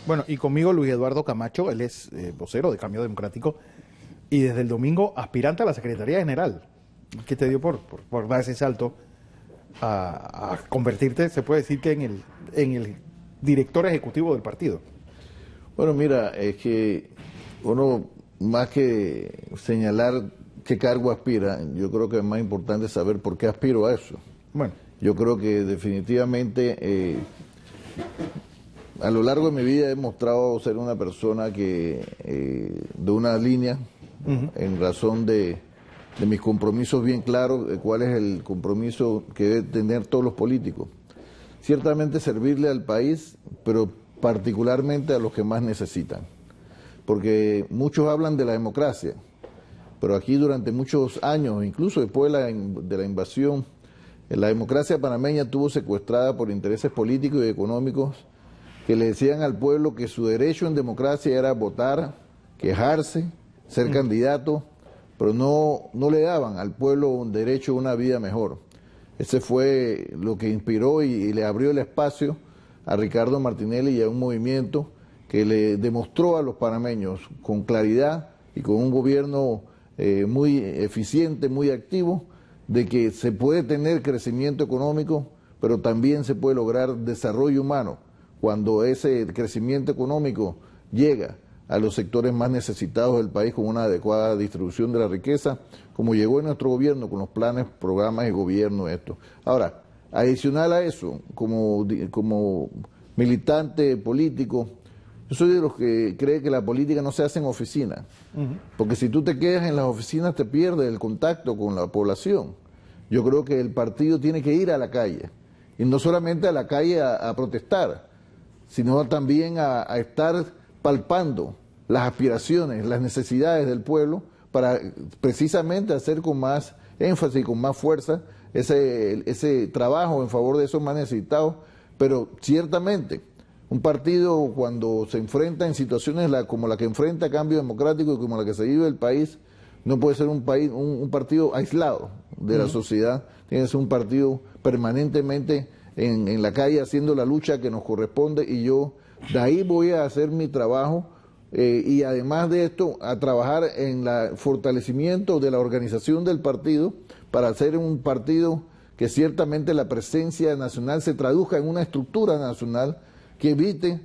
Bueno, y conmigo Luis Eduardo Camacho, él es vocero de Cambio Democrático y desde el domingo aspirante a la Secretaría General. ¿Qué te dio por dar ese salto a convertirte, se puede decir que en el director ejecutivo del partido? Bueno, mira, es que uno, más que señalar qué cargo aspira, yo creo que es más importante saber por qué aspiro a eso. Bueno, yo creo que definitivamente a lo largo de mi vida he mostrado ser una persona que de una línea, en razón de mis compromisos bien claros, de cuál es el compromiso que deben tener todos los políticos. Ciertamente servirle al país, pero particularmente a los que más necesitan. Porque muchos hablan de la democracia, pero aquí durante muchos años, incluso después de la invasión, la democracia panameña estuvo secuestrada por intereses políticos y económicos que le decían al pueblo que su derecho en democracia era votar, quejarse, ser candidato, pero no le daban al pueblo un derecho a una vida mejor. Ese fue lo que inspiró y le abrió el espacio a Ricardo Martinelli y a un movimiento que le demostró a los panameños con claridad y con un gobierno muy eficiente, muy activo, de que se puede tener crecimiento económico, pero también se puede lograr desarrollo humano cuando ese crecimiento económico llega a los sectores más necesitados del país con una adecuada distribución de la riqueza, como llegó en nuestro gobierno con los planes, programas de gobierno, esto. Ahora, adicional a eso, como militante político, yo soy de los que cree que la política no se hace en oficina, porque si tú te quedas en las oficinas te pierdes el contacto con la población. Yo creo que el partido tiene que ir a la calle, y no solamente a la calle a protestar, sino también a estar palpando las aspiraciones, las necesidades del pueblo, para precisamente hacer con más énfasis y con más fuerza ese trabajo en favor de esos más necesitados. Pero ciertamente un partido, cuando se enfrenta en situaciones como la que enfrenta Cambio Democrático y como la que se vive el país, no puede ser un partido aislado de la sociedad, tiene que ser un partido permanentemente en la calle haciendo la lucha que nos corresponde, y yo de ahí voy a hacer mi trabajo y además de esto a trabajar en el fortalecimiento de la organización del partido para hacer un partido que ciertamente la presencia nacional se traduzca en una estructura nacional que evite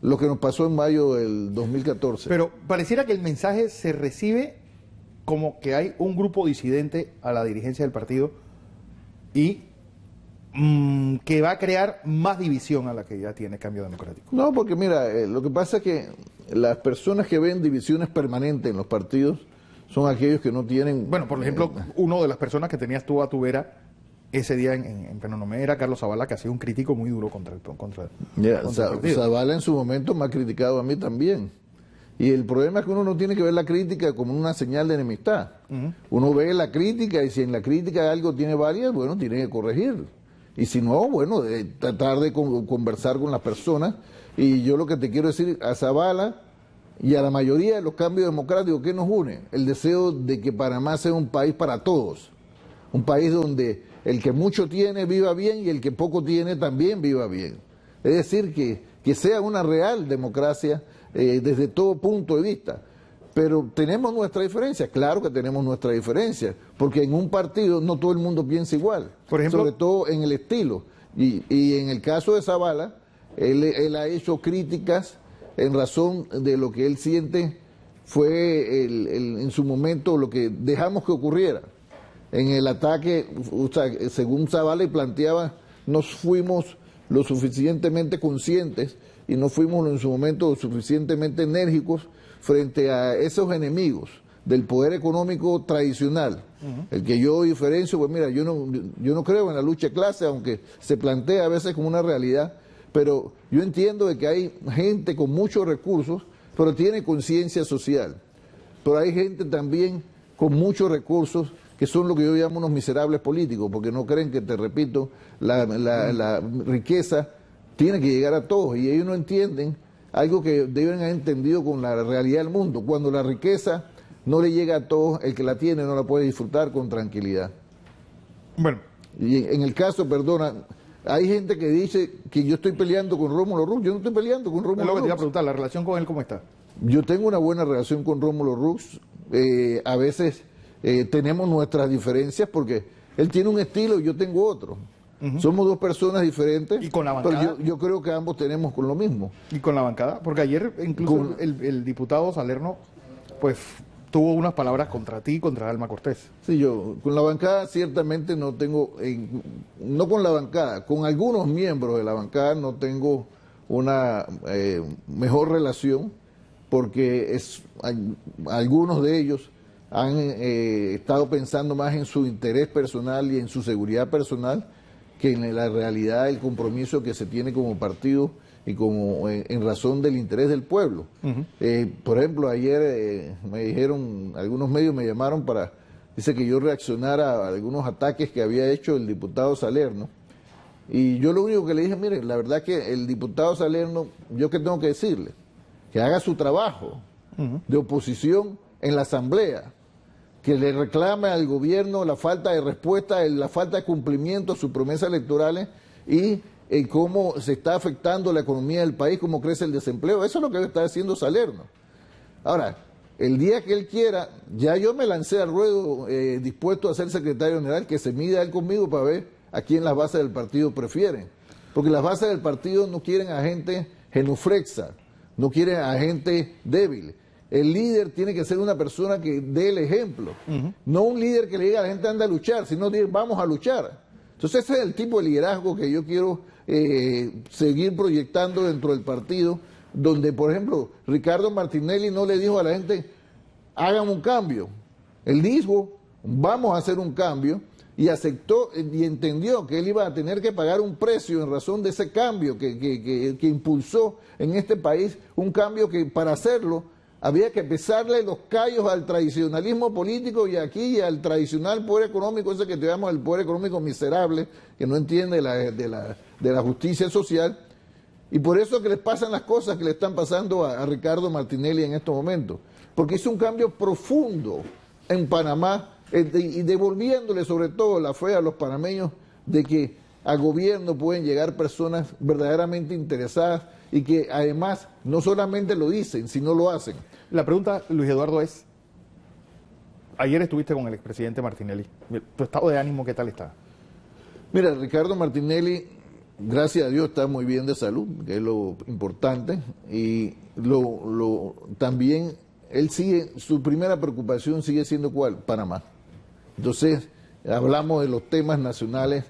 lo que nos pasó en mayo del 2014. Pero pareciera que el mensaje se recibe como que hay un grupo disidente a la dirigencia del partido y que va a crear más división a la que ya tiene Cambio Democrático. No, porque mira, lo que pasa es que las personas que ven divisiones permanentes en los partidos son aquellos que no tienen... Bueno, por ejemplo, uno de las personas que tenías tú a tu vera ese día en Penonomé era Carlos Zavala, que ha sido un crítico muy duro contra el partido. Zavala en su momento me ha criticado a mí también. Y el problema es que uno no tiene que ver la crítica como una señal de enemistad. Uno ve la crítica y si en la crítica algo tiene varias, bueno, tiene que corregir. Y si no, bueno, tratar de conversar con las personas. Y yo lo que te quiero decir a Zavala y a la mayoría de los cambios democráticos, ¿qué nos une? El deseo de que Panamá sea un país para todos. Un país donde el que mucho tiene viva bien y el que poco tiene también viva bien. Es decir, que sea una real democracia desde todo punto de vista. Pero tenemos nuestra diferencia, claro que tenemos nuestra diferencia, porque en un partido no todo el mundo piensa igual, por ejemplo, sobre todo en el estilo. Y en el caso de Zavala, él ha hecho críticas en razón de lo que él siente fue en su momento lo que dejamos que ocurriera. En el ataque, o sea, según Zavala planteaba, no fuimos lo suficientemente conscientes y no fuimos en su momento lo suficientemente enérgicos frente a esos enemigos del poder económico tradicional. El que yo diferencio, pues mira, yo no creo en la lucha de clase, aunque se plantea a veces como una realidad, pero yo entiendo de que hay gente con muchos recursos, pero tiene conciencia social. Pero hay gente también con muchos recursos que son lo que yo llamo unos miserables políticos, porque no creen que, te repito, la riqueza tiene que llegar a todos, y ellos no entienden algo que deben haber entendido con la realidad del mundo. Cuando la riqueza no le llega a todos, el que la tiene no la puede disfrutar con tranquilidad. Bueno. Y en el caso, perdona, hay gente que dice que yo estoy peleando con Rómulo Rux. Yo no estoy peleando con Es Rómulo lo que te iba a Rux. preguntar, la relación con él, ¿cómo está? Yo tengo una buena relación con Rómulo Rux. A veces tenemos nuestras diferencias porque él tiene un estilo y yo tengo otro. Somos dos personas diferentes, ¿Y con la bancada? pero yo creo que ambos tenemos con lo mismo. ¿Y con la bancada? Porque ayer incluso el diputado Salerno, pues, tuvo unas palabras contra ti y contra Alma Cortés. Sí, yo con la bancada ciertamente no tengo, no con la bancada, con algunos miembros de la bancada no tengo una mejor relación porque algunos de ellos han estado pensando más en su interés personal y en su seguridad personal que en la realidad el compromiso que se tiene como partido y como en razón del interés del pueblo. Por ejemplo, ayer me dijeron, algunos medios me llamaron dice que yo reaccionara a algunos ataques que había hecho el diputado Salerno, y yo lo único que le dije, mire, la verdad que el diputado Salerno, ¿yo qué tengo que decirle? Que haga su trabajo de oposición en la asamblea, que le reclame al gobierno la falta de respuesta, la falta de cumplimiento a sus promesas electorales y cómo se está afectando la economía del país, cómo crece el desempleo. Eso es lo que está haciendo Salerno. Ahora, el día que él quiera, ya yo me lancé al ruedo dispuesto a ser secretario general, que se mida él conmigo para ver a quién las bases del partido prefieren. Porque las bases del partido no quieren a gente genuflexa, no quieren a gente débil. El líder tiene que ser una persona que dé el ejemplo, no un líder que le diga a la gente anda a luchar, sino decir vamos a luchar. Entonces ese es el tipo de liderazgo que yo quiero seguir proyectando dentro del partido, donde por ejemplo Ricardo Martinelli no le dijo a la gente hagan un cambio, él dijo vamos a hacer un cambio y aceptó y entendió que él iba a tener que pagar un precio en razón de ese cambio que impulsó en este país, un cambio que para hacerlo había que pesarle los callos al tradicionalismo político y aquí al tradicional poder económico, ese que tenemos el poder económico miserable, que no entiende de la justicia social. Y por eso que les pasan las cosas que le están pasando a Ricardo Martinelli en estos momentos. Porque hizo un cambio profundo en Panamá y devolviéndole sobre todo la fe a los panameños de que al gobierno pueden llegar personas verdaderamente interesadas y que además no solamente lo dicen, sino lo hacen. La pregunta, Luis Eduardo, es, ayer estuviste con el expresidente Martinelli, ¿tu estado de ánimo qué tal está? Mira, Ricardo Martinelli, gracias a Dios, está muy bien de salud, que es lo importante, y también él sigue, su primera preocupación sigue siendo ¿cuál? Panamá. Entonces, hablamos de los temas nacionales,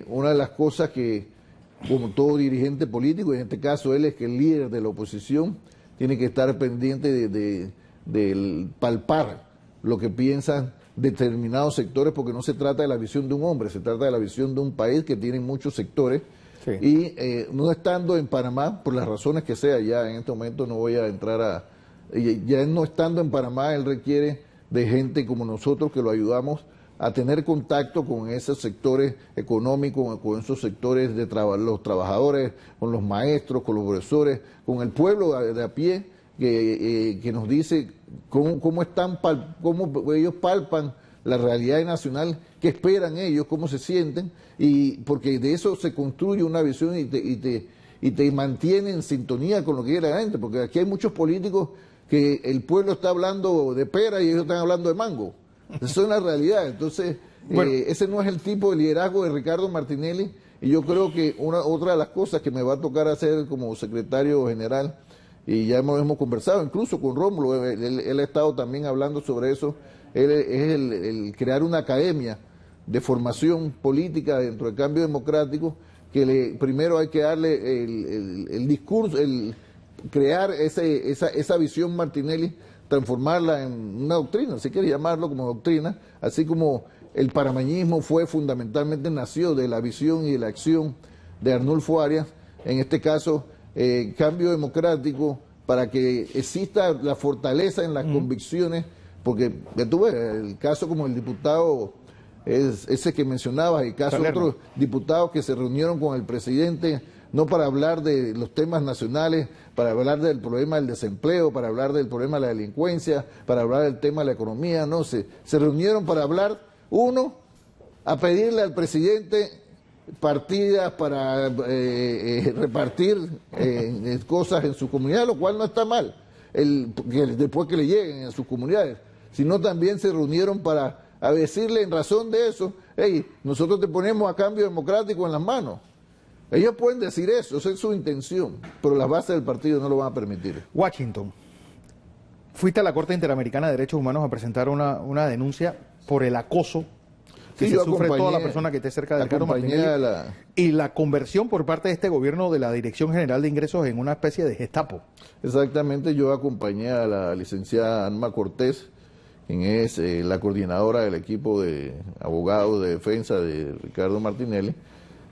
una de las cosas que, como todo dirigente político, en este caso él es que el líder de la oposición, tiene que estar pendiente de palpar lo que piensan determinados sectores, porque no se trata de la visión de un hombre, se trata de la visión de un país que tiene muchos sectores. Sí. Y no estando en Panamá, por las razones que sea, ya en este momento no voy a entrar ya no estando en Panamá, él requiere de gente como nosotros que lo ayudamos a tener contacto con esos sectores económicos, con esos sectores de los trabajadores, con los maestros, con los profesores, con el pueblo de a pie, que nos dice cómo ellos palpan la realidad nacional, qué esperan ellos, cómo se sienten, y porque de eso se construye una visión y te mantiene en sintonía con lo que quiere la gente, porque aquí hay muchos políticos que el pueblo está hablando de pera y ellos están hablando de mango. Eso es la realidad. Entonces, bueno, ese no es el tipo de liderazgo de Ricardo Martinelli, y yo creo que otra de las cosas que me va a tocar hacer como secretario general, y ya hemos conversado incluso con Rómulo, él ha estado también hablando sobre eso, es el crear una academia de formación política dentro del cambio democrático, que primero hay que darle el discurso, crear esa visión Martinelli, transformarla en una doctrina, si quiere llamarlo como doctrina, así como el panameñismo fundamentalmente nació de la visión y de la acción de Arnulfo Arias, en este caso cambio democrático, para que exista la fortaleza en las convicciones, porque tú ves, el caso como el diputado, ese que mencionabas, el caso de otros diputados que se reunieron con el presidente, no para hablar de los temas nacionales, para hablar del problema del desempleo, para hablar del problema de la delincuencia, para hablar del tema de la economía, no, se reunieron para hablar, uno, a pedirle al presidente partidas para repartir cosas en su comunidad, lo cual no está mal, después que le lleguen a sus comunidades, sino también se reunieron para decirle en razón de eso, hey, nosotros te ponemos a cambio democrático en las manos. Ellos pueden decir eso, esa es su intención, pero las bases del partido no lo van a permitir. Washington, fuiste a la Corte Interamericana de Derechos Humanos a presentar una denuncia por el acoso que se sufre toda la persona que esté cerca de Ricardo Martinelli y la conversión por parte de este gobierno de la Dirección General de Ingresos en una especie de Gestapo. Exactamente, yo acompañé a la licenciada Alma Cortés, quien es la coordinadora del equipo de abogados de defensa de Ricardo Martinelli,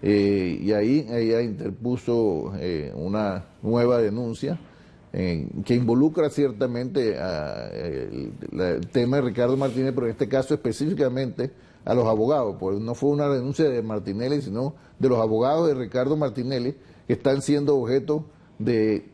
y ahí ella interpuso una nueva denuncia que involucra ciertamente el tema de Ricardo Martinelli, pero en este caso específicamente a los abogados, pues no fue una denuncia de Martinelli, sino de los abogados de Ricardo Martinelli, que están siendo objeto de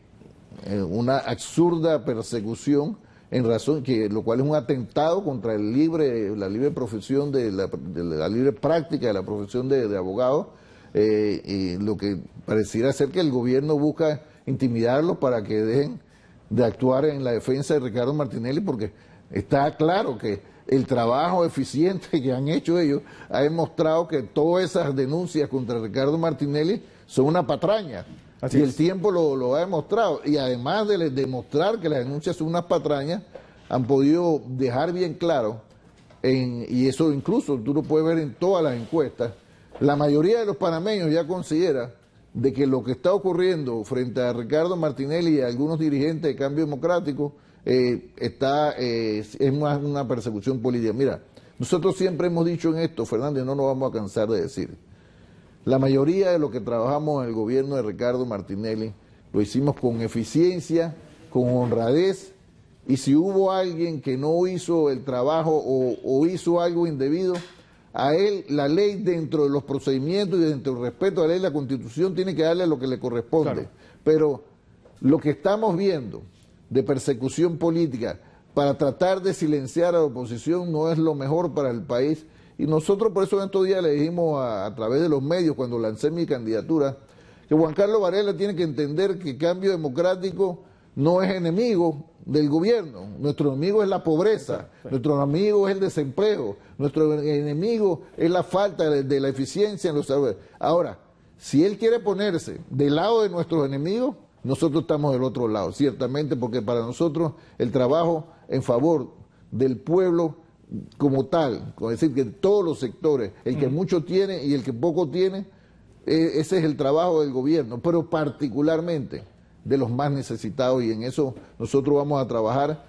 una absurda persecución, en razón que lo cual es un atentado contra la libre profesión la libre práctica de la profesión de abogado, y lo que pareciera ser que el gobierno busca intimidarlos para que dejen de actuar en la defensa de Ricardo Martinelli, porque está claro que el trabajo eficiente que han hecho ellos ha demostrado que todas esas denuncias contra Ricardo Martinelli son una patraña. Así y el tiempo lo ha demostrado. Y además de demostrar que las denuncias son unas patrañas, han podido dejar bien claro, y eso incluso tú lo puedes ver en todas las encuestas, la mayoría de los panameños ya considera de que lo que está ocurriendo frente a Ricardo Martinelli y a algunos dirigentes de Cambio Democrático es más una persecución política. Mira, nosotros siempre hemos dicho en esto, Fernández, no nos vamos a cansar de decir, la mayoría de lo que trabajamos en el gobierno de Ricardo Martinelli lo hicimos con eficiencia, con honradez, y si hubo alguien que no hizo el trabajo o hizo algo indebido, a él la ley, dentro de los procedimientos y dentro del respeto a la ley, la Constitución tiene que darle lo que le corresponde. Claro. Pero lo que estamos viendo de persecución política para tratar de silenciar a la oposición no es lo mejor para el país. Y nosotros por eso en estos días le dijimos a través de los medios, cuando lancé mi candidatura, que Juan Carlos Varela tiene que entender que Cambio Democrático no es enemigo del gobierno. Nuestro enemigo es la pobreza, nuestro enemigo es el desempleo, nuestro enemigo es la falta de la eficiencia en los saberes. Ahora, si él quiere ponerse del lado de nuestros enemigos, nosotros estamos del otro lado, ciertamente, porque para nosotros el trabajo en favor del pueblo como tal, es decir, que todos los sectores, el que mucho tiene y el que poco tiene, ese es el trabajo del gobierno, pero particularmente de los más necesitados, y en eso nosotros vamos a trabajar.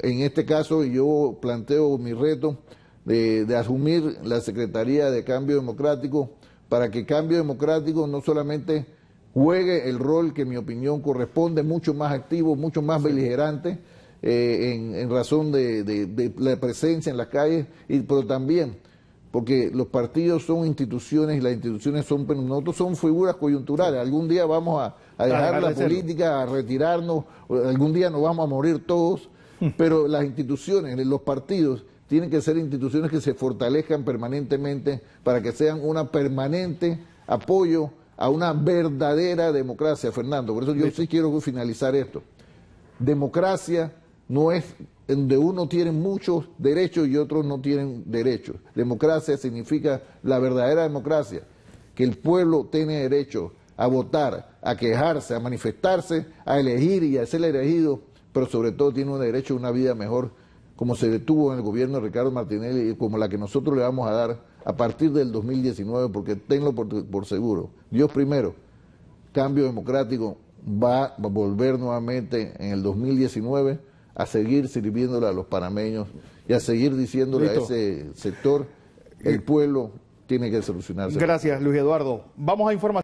En este caso, yo planteo mi reto de asumir la Secretaría de Cambio Democrático, para que Cambio Democrático no solamente juegue el rol que en mi opinión corresponde, mucho más activo, mucho más beligerante, en razón de la presencia en las calles, pero también porque los partidos son instituciones y las instituciones son, pero nosotros somos figuras coyunturales. Algún día vamos a dejar la política, a retirarnos, algún día nos vamos a morir todos, pero las instituciones, los partidos, tienen que ser instituciones que se fortalezcan permanentemente para que sean una permanente apoyo a una verdadera democracia, Fernando. Por eso yo sí quiero finalizar esto. Democracia no es donde uno tiene muchos derechos y otros no tienen derechos. Democracia significa la verdadera democracia, que el pueblo tiene derecho a votar, a quejarse, a manifestarse, a elegir y a ser elegido, pero sobre todo tiene un derecho a una vida mejor, como se detuvo en el gobierno de Ricardo Martinelli y como la que nosotros le vamos a dar a partir del 2019, porque tenlo por seguro. Dios primero, Cambio Democrático va a volver nuevamente en el 2019 a seguir sirviéndole a los panameños y a seguir diciéndole a ese sector, el pueblo tiene que solucionarse. Gracias, Luis Eduardo. Vamos a informar.